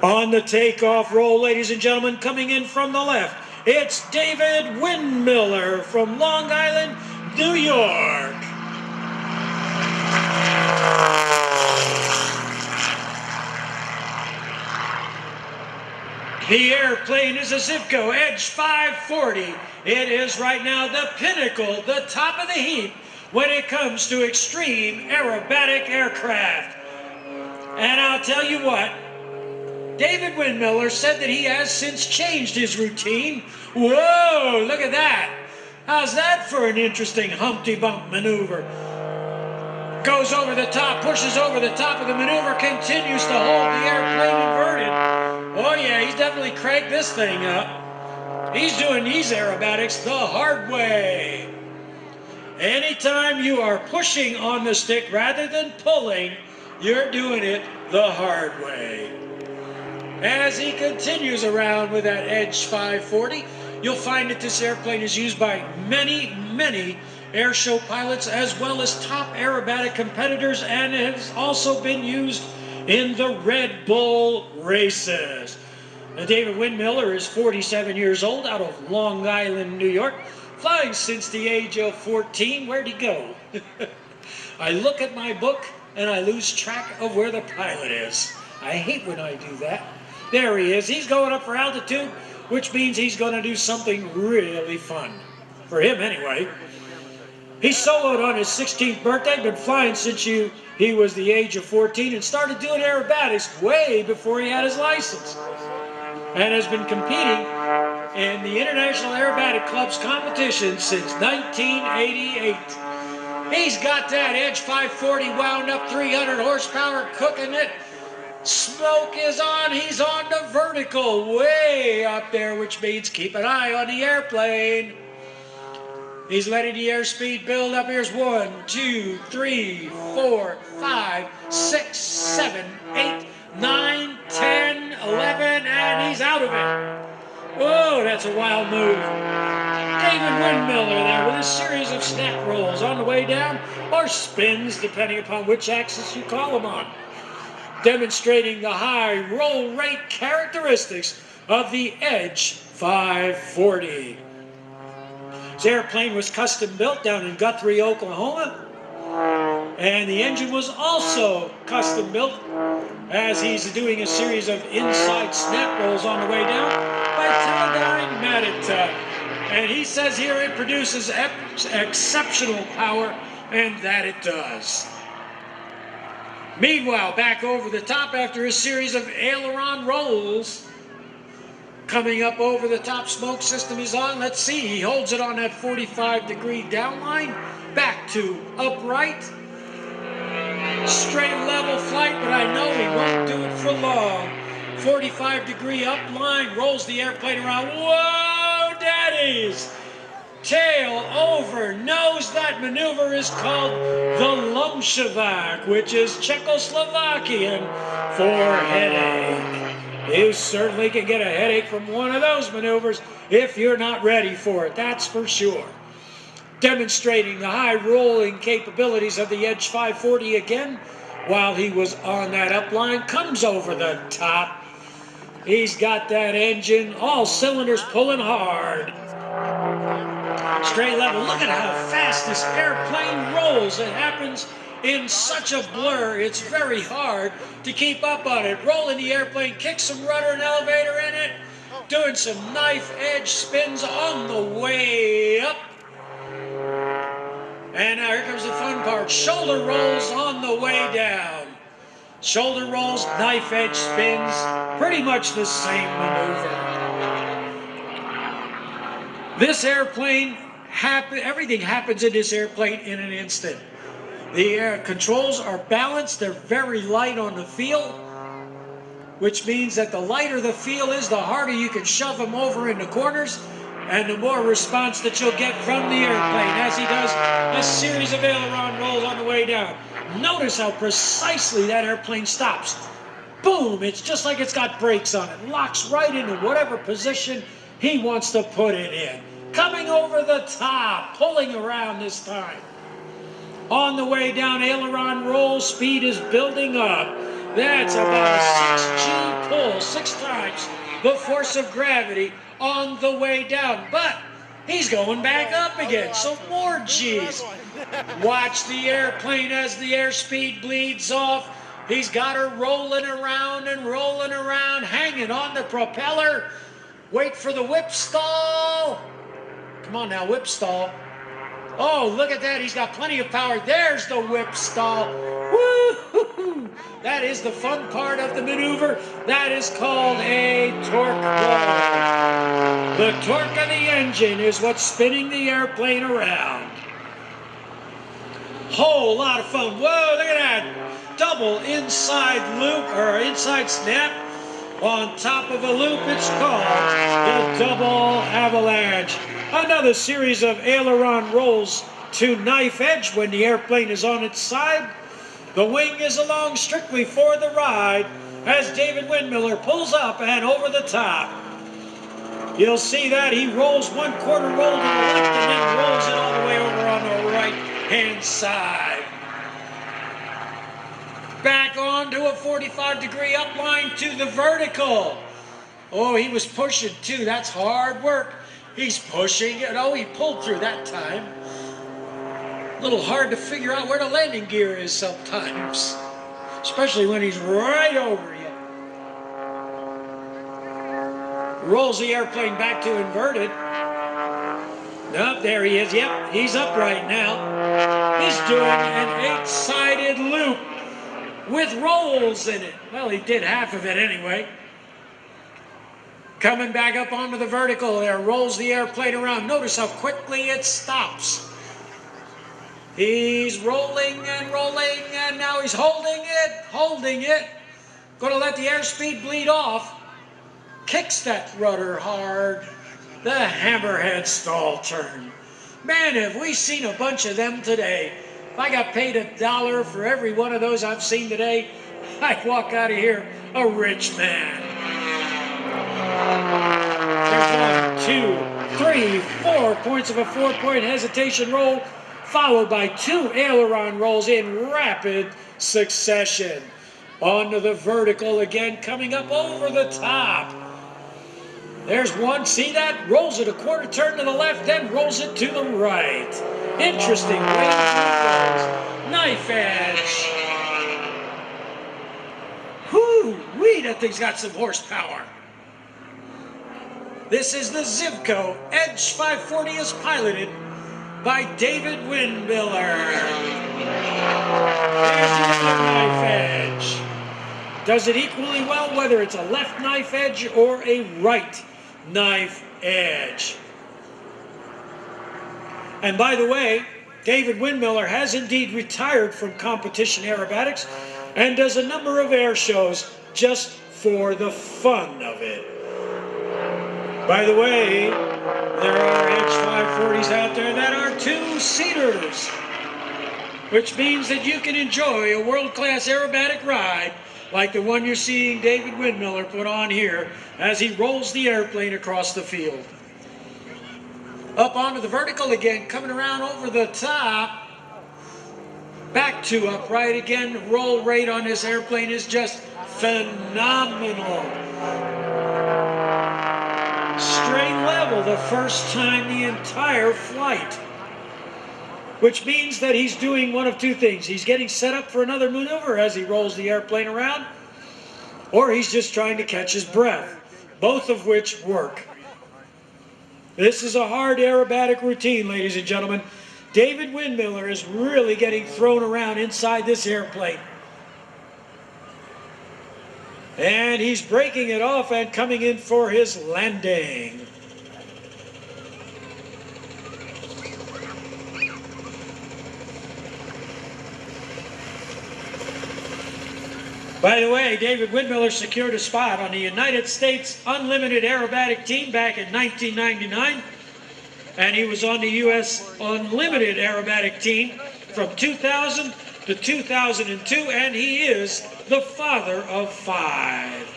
On the takeoff roll, ladies and gentlemen, coming in from the left, it's David Windmiller from Long Island, New York. The airplane is a Zivco Edge 540. It is right now the pinnacle, the top of the heap when it comes to extreme aerobatic aircraft. And I'll tell you what, David Windmiller said that he has since changed his routine. Whoa, look at that. How's that for an interesting Humpty Bump maneuver? Goes over the top, pushes over the top of the maneuver, continues to hold the airplane inverted. Oh yeah, he's definitely cranked this thing up. He's doing these aerobatics the hard way. Anytime you are pushing on the stick rather than pulling, you're doing it the hard way. As he continues around with that Edge 540, you'll find that this airplane is used by many, many airshow pilots as well as top aerobatic competitors, and has also been used in the Red Bull races. Now, David Windmiller is 47 years old, out of Long Island, New York, flying since the age of 14. Where'd he go? I look at my book and I lose track of where the pilot is. I hate when I do that. There he is. He's going up for altitude, which means he's going to do something really fun. For him, anyway. He soloed on his 16th birthday, been flying since he was the age of 14, and started doing aerobatics way before he had his license. And has been competing in the International Aerobatic Club's competition since 1988. He's got that Edge 540 wound up, 300 horsepower, cooking it. Smoke is on, he's on the vertical, way up there, which means keep an eye on the airplane. He's letting the airspeed build up. Here's 1, 2, 3, 4, 5, 6, 7, 8, 9, 10, 11, and he's out of it. Oh, that's a wild move. David Windmiller there with a series of snap rolls on the way down, or spins, depending upon which axis you call them on, demonstrating the high roll rate characteristics of the Edge 540. This airplane was custom built down in Guthrie, Oklahoma, and the engine was also custom built, as he's doing a series of inside snap rolls on the way down, by Teledyne Matita. And he says here it produces exceptional power, and that it does. Meanwhile, back over the top after a series of aileron rolls, coming up over the top, smoke system is on. Let's see, he holds it on that 45-degree downline, back to upright, straight level flight, but I know he won't do it for long. 45-degree upline, rolls the airplane around. Whoa, daddies! Tail over nose. That maneuver is called the Lumshevak, which is Czechoslovakian for headache. You certainly can get a headache from one of those maneuvers if you're not ready for it, that's for sure. Demonstrating the high rolling capabilities of the Edge 540 again, while he was on that upline, comes over the top. He's got that engine, all cylinders pulling hard. Straight level. Look at how fast this airplane rolls. It happens in such a blur, it's very hard to keep up on it. Rolling the airplane, kick some rudder and elevator in it, doing some knife edge spins on the way up. And now here comes the fun part. Shoulder rolls on the way down. Shoulder rolls, knife edge spins, pretty much the same maneuver. This airplane, everything happens in this airplane in an instant. The air controls are balanced, they're very light on the feel, which means that the lighter the feel is, the harder you can shove them over in the corners, and the more response that you'll get from the airplane as he does a series of aileron rolls on the way down. Notice how precisely that airplane stops. Boom, it's just like it's got brakes on it. Locks right into whatever position he wants to put it in. Coming over the top, pulling around this time. On the way down, aileron roll, speed is building up. That's about a 6G pull, 6 times the force of gravity on the way down. But he's going back up again, so more G's. Watch the airplane as the airspeed bleeds off. He's got her rolling around and rolling around, hanging on the propeller. Wait for the whip stall. Come on now, whip stall. Oh, look at that. He's got plenty of power. There's the whip stall. Woo-hoo-hoo. That is the fun part of the maneuver. That is called a torque roll. The torque of the engine is what's spinning the airplane around. Whole lot of fun. Whoa, look at that. Double inside loop, or inside snap on top of a loop. It's called the double avalanche. Another series of aileron rolls to knife edge when the airplane is on its side. The wing is along strictly for the ride as David Windmiller pulls up and over the top. You'll see that he rolls 1/4 roll to the left and then rolls it all the way over on the right-hand side. Back onto a 45-degree upline to the vertical. Oh, he was pushing too. That's hard work. He's pushing it. Oh, he pulled through that time. A little hard to figure out where the landing gear is sometimes, especially when he's right over you. Rolls the airplane back to inverted. Nope, there he is. Yep, he's upright now. He's doing an 8-sided loop with rolls in it. Well, he did half of it anyway. Coming back up onto the vertical there, rolls the airplane around. Notice how quickly it stops. He's rolling, and now he's holding it. Gonna let the airspeed bleed off. Kicks that rudder hard. The hammerhead stall turn. Man, have we seen a bunch of them today. If I got paid $1 for every one of those I've seen today, I'd walk out of here a rich man. There's 1, 2, 3, 4 points of a 4-point hesitation roll, followed by 2 aileron rolls in rapid succession. Onto the vertical again, coming up over the top. There's one, see that? Rolls it a 1/4 turn to the left, then rolls it to the right. Interesting way to do those. Knife edge. Whoo-wee, that thing's got some horsepower. This is the Zivco Edge 540 is piloted by David Windmiller. There's the other knife edge. Does it equally well whether it's a left knife edge or a right knife edge. And by the way, David Windmiller has indeed retired from competition aerobatics and does a number of air shows just for the fun of it. By the way, there are Edge 540s out there that are 2-seaters, which means that you can enjoy a world-class aerobatic ride like the one you're seeing David Windmiller put on here as he rolls the airplane across the field. Up onto the vertical again, coming around over the top. Back to upright again. Roll rate on this airplane is just phenomenal. Straight level the first time the entire flight. Which means that he's doing one of 2 things. He's getting set up for another maneuver as he rolls the airplane around, or he's just trying to catch his breath, both of which work. This is a hard aerobatic routine, ladies and gentlemen. David Windmiller is really getting thrown around inside this airplane. And he's breaking it off and coming in for his landing. By the way, David Windmiller secured a spot on the United States Unlimited Aerobatic team back in 1999, and he was on the U.S. Unlimited Aerobatic team from 2000 to 2002, and he is the father of 5.